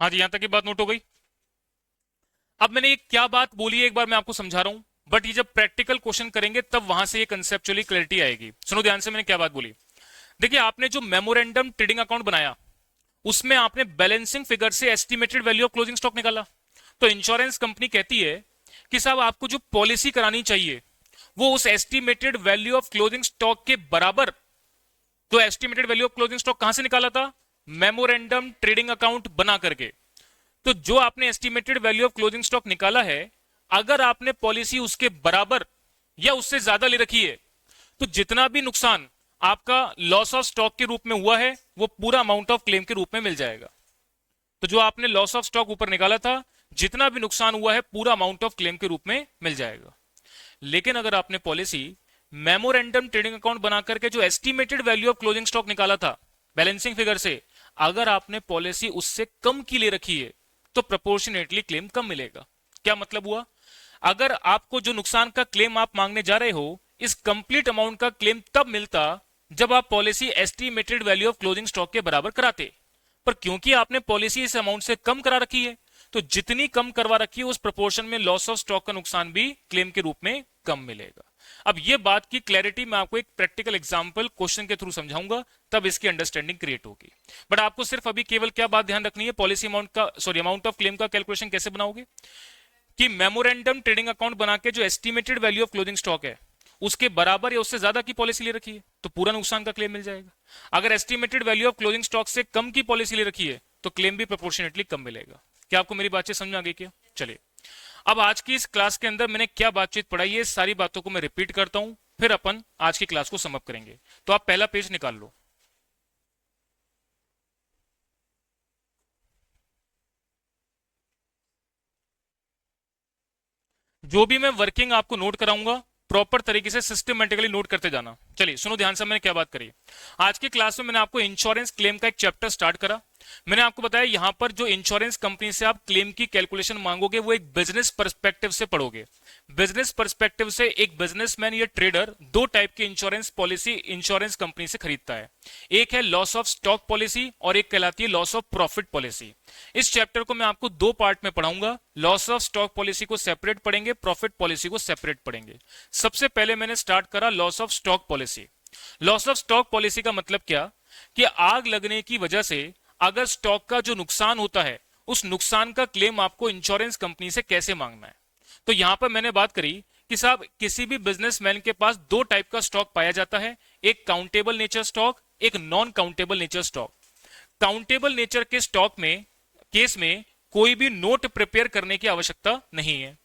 हाँ जी, यहां तक की बात नोट हो गई. अब मैंने ये क्या बात बोली है एक बार मैं आपको समझा रहा हूं, बट ये जब प्रैक्टिकल क्वेश्चन करेंगे तब वहां से ये कंसेप्चुअली क्लैरिटी आएगी. सुनो ध्यान से, मैंने क्या बात बोली. देखिए, आपने जो मेमोरेंडम ट्रेडिंग अकाउंट बनाया उसमें आपने बैलेंसिंग फिगर से estimated value of closing stock निकाला. तो इंश्योरेंस कंपनी कहती है कि साहब आपको जो पॉलिसी करानी चाहिए वो उस estimated value of closing stock के बराबर. तो estimated value of closing stock कहां से निकाला था? मेमोरेंडम ट्रेडिंग अकाउंट बना करके. तो जो आपने estimated value of closing stock निकाला है, अगर आपने पॉलिसी उसके बराबर या उससे ज्यादा ले रखी है तो जितना भी नुकसान आपका लॉस ऑफ स्टॉक के रूप में हुआ है वो पूरा अमाउंट ऑफ क्लेम के रूप में मिल जाएगा. तो जो आपने लॉस ऑफ स्टॉक ऊपर निकाला था, जितना भी नुकसान हुआ है पूरा अमाउंट ऑफ क्लेम के रूप में मिल जाएगा। लेकिन अगर आपने पॉलिसी मेमोरेंडम ट्रेडिंग अकाउंट बना करके जो estimated value of closing stock निकाला था बैलेंसिंग फिगर से, अगर आपने पॉलिसी उससे कम की ले रखी है तो प्रोपोर्शनेटली क्लेम कम मिलेगा। क्या मतलब हुआ? अगर आपको जो नुकसान का क्लेम आप मांगने जा रहे हो, इस कंप्लीट अमाउंट का क्लेम तब मिलता जब आप policy estimated value of closing stock के बराबर कराते, पर क्योंकि आपने पॉलिसी इस अमाउंट से कम करा रखी है, तो जितनी कम करवा रखी है उस प्रोपोर्शन में लॉस ऑफ स्टॉक का नुकसान भी क्लेम के रूप में कम मिलेगा। अब ये बात की क्लैरिटी मैं आपको एक प्रैक्टिकल एग्जांपल क्वेश्चन के थ्रू समझाऊंगा, तब इसकी अंडरस्टैंडिंग क्रिएट होगी। बट आपको सिर्फ अभी केवल क्या बात ध्यान रखनी है, पॉलिसी अमाउंट का अमाउंट ऑफ क्लेम का कैलकुलेशन कैसे बनाओगे कि मेमोरेंडम ट्रेडिंग अकाउंट बना के जो estimated value of closing stock है उसके बराबर या उससे ज्यादा की पॉलिसी ले रखी है तो पूरा नुकसान का क्लेम मिल जाएगा। अगर estimated value of closing stock से कम की पॉलिसी ले रखी है तो क्लेम भी प्रोपोर्शनेटली कम मिलेगा। क्या आपको मेरी बातचीत समझ आ गई क्या? चलिए, अब आज की इस क्लास के अंदर मैंने क्या बातचीत पढ़ाई है, सारी बातों को मैं रिपीट करता हूं, फिर अपन आज की क्लास को समअप करेंगे। तो आप पहला पेज निकाल लो। जो भी मैं वर्किंग आपको नोट कराऊंगा प्रॉपर तरीके से सिस्टमेटिकली नोट करते जाना। चलिए सुनो ध्यान से, मैंने क्या बात करी। आज की क्लास में मैंने आपको इंश्योरेंस क्लेम का एक चैप्टर स्टार्ट करा। मैंने आपको बताया यहां पर जो इंश्योरेंस कंपनी से आप क्लेम की कैलकुलेशन मांगोगे वो एक बिजनेस पर्सपेक्टिव से पढ़ोगे। बिजनेस पर्सपेक्टिव से एक बिजनेसमैन या ट्रेडर दो टाइप की इंश्योरेंस पॉलिसी इंश्योरेंस कंपनी से खरीदता है। एक है लॉस ऑफ स्टॉक पॉलिसी और एक कहलाती है लॉस ऑफ प्रॉफिट पॉलिसी। इस चैप्टर को मैं आपको दो पार्ट में पढ़ाऊंगा। लॉस ऑफ स्टॉक पॉलिसी को सेपरेट पढ़ेंगे, प्रॉफिट पॉलिसी को सेपरेट पढ़ेंगे। सबसे पहले मैंने स्टार्ट करा loss of stock policy. Loss of stock policy का मतलब क्या कि आग लगने की वजह से अगर स्टॉक का जो नुकसान होता है उस नुकसान का क्लेम आपको इंश्योरेंस कंपनी से कैसे मांगना है। तो यहां पर मैंने बात करी कि साहब किसी भी बिजनेसमैन के पास दो टाइप का स्टॉक पाया जाता है, एक काउंटेबल नेचर स्टॉक, एक non countable nature stock. Countable nature के स्टॉक में केस में कोई भी नोट प्रिपेयर करने की आवश्यकता नहीं है।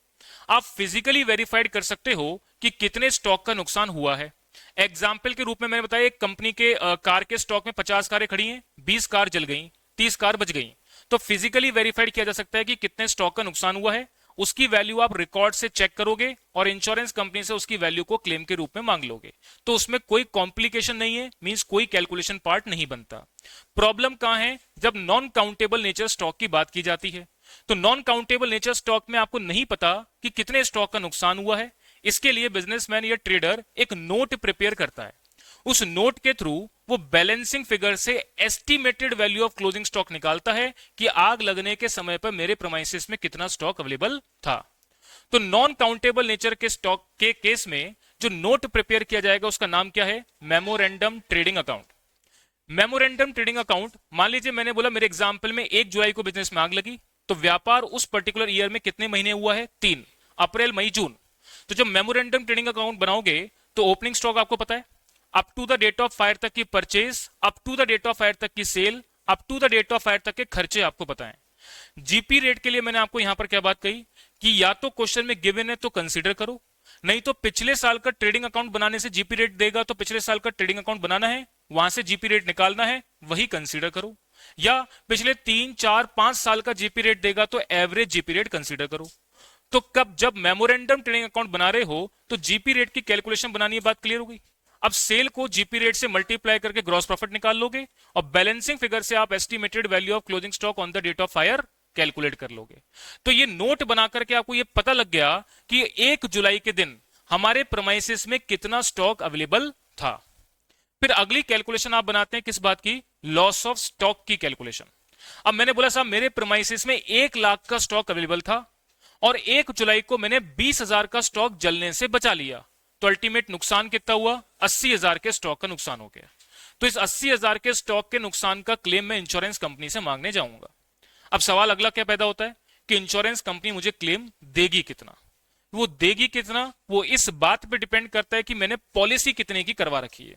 आप फिजिकली वेरीफाइड कर सकते हो कि कितने स्टॉक का नुकसान हुआ है। एग्जाम्पल के रूप में मैंने बताया एक कंपनी के कार के स्टॉक में 50 कारें खड़ी हैं, 20 कार जल गई, 30 कार बच गई। तो फिजिकली वेरीफाइड किया जा सकता है कि कितने स्टॉक का नुकसान हुआ है। उसकी वैल्यू आप रिकॉर्ड से चेक करोगे और इंश्योरेंस कंपनी से उसकी वैल्यू को क्लेम के रूप में मांग लोगे। तो उसमें कोई कॉम्प्लिकेशन नहीं है, मींस कोई कैलकुलेशन पार्ट नहीं बनता। प्रॉब्लम कहां है? जब नॉन काउंटेबल नेचर स्टॉक की बात की जाती है। तो नॉन काउंटेबल नेचर स्टॉक में आपको नहीं पता कि कितने स्टॉक का नुकसान हुआ है। इसके लिए बिजनेसमैन या ट्रेडर एक नोट प्रिपेयर करता है। उस नोट के थ्रू वो बैलेंसिंग फिगर से estimated value of closing stock निकालता है कि आग लगने के समय पर मेरे प्रीमाइसेस में कितना स्टॉक अवेलेबल था। तो नॉन काउंटेबल नेचर के स्टॉक के केस में जो नोट प्रिपेयर किया जाएगा उसका नाम क्या है? Memorandum trading account. Memorandum trading account, मान लीजिए मैंने बोला मेरे एग्जाम्पल में 1 जुलाई को बिजनेस में आग लगी, तो व्यापार उस पर्टिकुलर ईयर में कितने महीने हुआ है? 3, अप्रैल मई जून। तो जब मेमोरेंडम ट्रेडिंग अकाउंट बनाओगे तो ओपनिंग स्टॉक आपको पता है, up to the date of fire तक की purchase, up to the date of fire तक की sale, up to the date of fire तक के खर्चे आपको पता है। जीपी रेट के लिए मैंने आपको यहां पर क्या बात कही कि या तो क्वेश्चन में गिवन है तो कंसीडर करो, नहीं तो पिछले साल का ट्रेडिंग अकाउंट बनाने से जीपी रेट देगा तो पिछले साल का ट्रेडिंग अकाउंट बनाना है, वहां से जीपी रेट निकालना है, वही कंसीडर करो। या पिछले 3, 4, 5 साल का जीपी रेट देगा तो एवरेज जीपी रेट कंसीडर करो। तो कब जब मेमोरेंडम ट्रेडिंग अकाउंट बना रहे हो तो जीपी रेट की कैलकुलेशन बनानी है, बात क्लियर हो गई। अब सेल को जीपी रेट से मल्टीप्लाई करके ग्रॉस प्रॉफिट निकाल लोगे और बैलेंसिंग फिगर से आप estimated value of closing stock on the date of fire calculate कर लोगे। तो ये नोट बना करके आपको ये पता लग गया कि 1 जुलाई के दिन हमारे प्रीमाइसेस में कितना स्टॉक अवेलेबल था। फिर अगली कैलकुलेशन आप बनाते हैं किस बात की? लॉस ऑफ स्टॉक की कैलकुलेशन। अब मैंने बोला साहब मेरे प्रीमाइसेस में 1 लाख का स्टॉक अवेलेबल था और 1 जुलाई को मैंने 20,000 का स्टॉक जलने से बचा लिया, तो अल्टीमेट नुकसान कितना हुआ? 80,000 के स्टॉक का नुकसान हो गया। तो इस 80,000 के स्टॉक के नुकसान का क्लेम मैं इंश्योरेंस कंपनी से मांगने जाऊंगा। अब सवाल अगला क्या पैदा होता है कि इंश्योरेंस कंपनी मुझे क्लेम देगी कितना? वो देगी कितना वो इस बात पे डिपेंड करता है कि मैंने पॉलिसी कितने की करवा रखी है।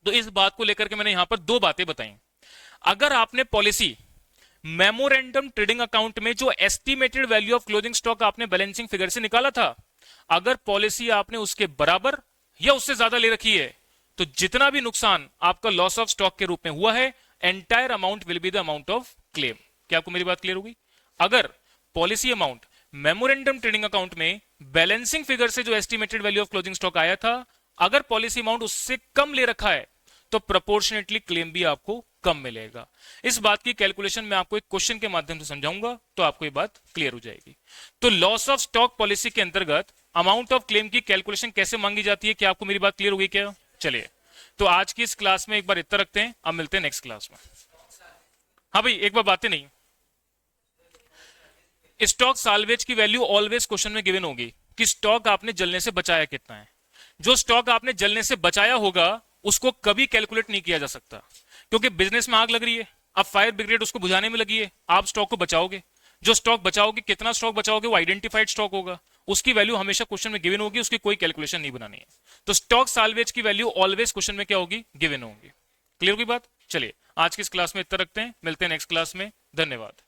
तो इस बात को लेकर के मैंने यहां पर दो बातें बताई। अगर आपने पॉलिसी मेमोरेंडम ट्रेडिंग अकाउंट में जो estimated value of closing stock आपने बैलेंसिंग फिगर से निकाला था, अगर पॉलिसी आपने उसके बराबर या उससे ज्यादा ले रखी है तो जितना भी नुकसान आपका लॉस ऑफ स्टॉक के रूप में हुआ है entire amount will be the amount of claim. क्या आपको मेरी बात क्लियर होगी? अगर policy amount memorandum trading account में बैलेंसिंग फिगर से जो estimated value of closing stock आया था, अगर पॉलिसी अमाउंट उससे कम ले रखा है तो प्रोपोर्शनेटली क्लेम भी आपको कम मिलेगा। इस बात की कैलकुलेशन मैं आपको एक क्वेश्चन के माध्यम से समझाऊंगा तो आपको ये बात क्लियर हो जाएगी। तो लॉस ऑफ स्टॉक पॉलिसी के अंतर्गत अमाउंट ऑफ क्लेम की कैलकुलेशन कैसे मांगी जाती है, क्या आपको मेरी बात क्लियर होगी क्या? चलिए, तो आज की इस क्लास में एक बार इतना रखते हैं, अब मिलते हैं नेक्स्ट क्लास में। हाँ भाई, एक बार बातें नहीं, स्टॉक साल्वेज की वैल्यू ऑलवेज क्वेश्चन में गिवन होगी कि स्टॉक आपने जलने से बचाया कितना है। जो स्टॉक आपने जलने से बचाया होगा उसको कभी कैलकुलेट नहीं किया जा सकता, क्योंकि बिजनेस में आग लग रही है, अब फायर ब्रिगेड उसको बुझाने में लगी है, आप स्टॉक को बचाओगे। जो स्टॉक बचाओगे, कितना स्टॉक बचाओगे, वो आइडेंटिफाइड स्टॉक होगा, उसकी वैल्यू हमेशा क्वेश्चन में गिवन होगी, उसकी कोई कैलकुलेशन नहीं बनानी है। तो स्टॉक साल्वेज की वैल्यू ऑलवेज क्वेश्चन में क्या होगी? गिवन होगी। क्लियर होगी बात? चलिए, आज की इस क्लास में इतना रखते हैं, मिलते हैं नेक्स्ट क्लास में। धन्यवाद।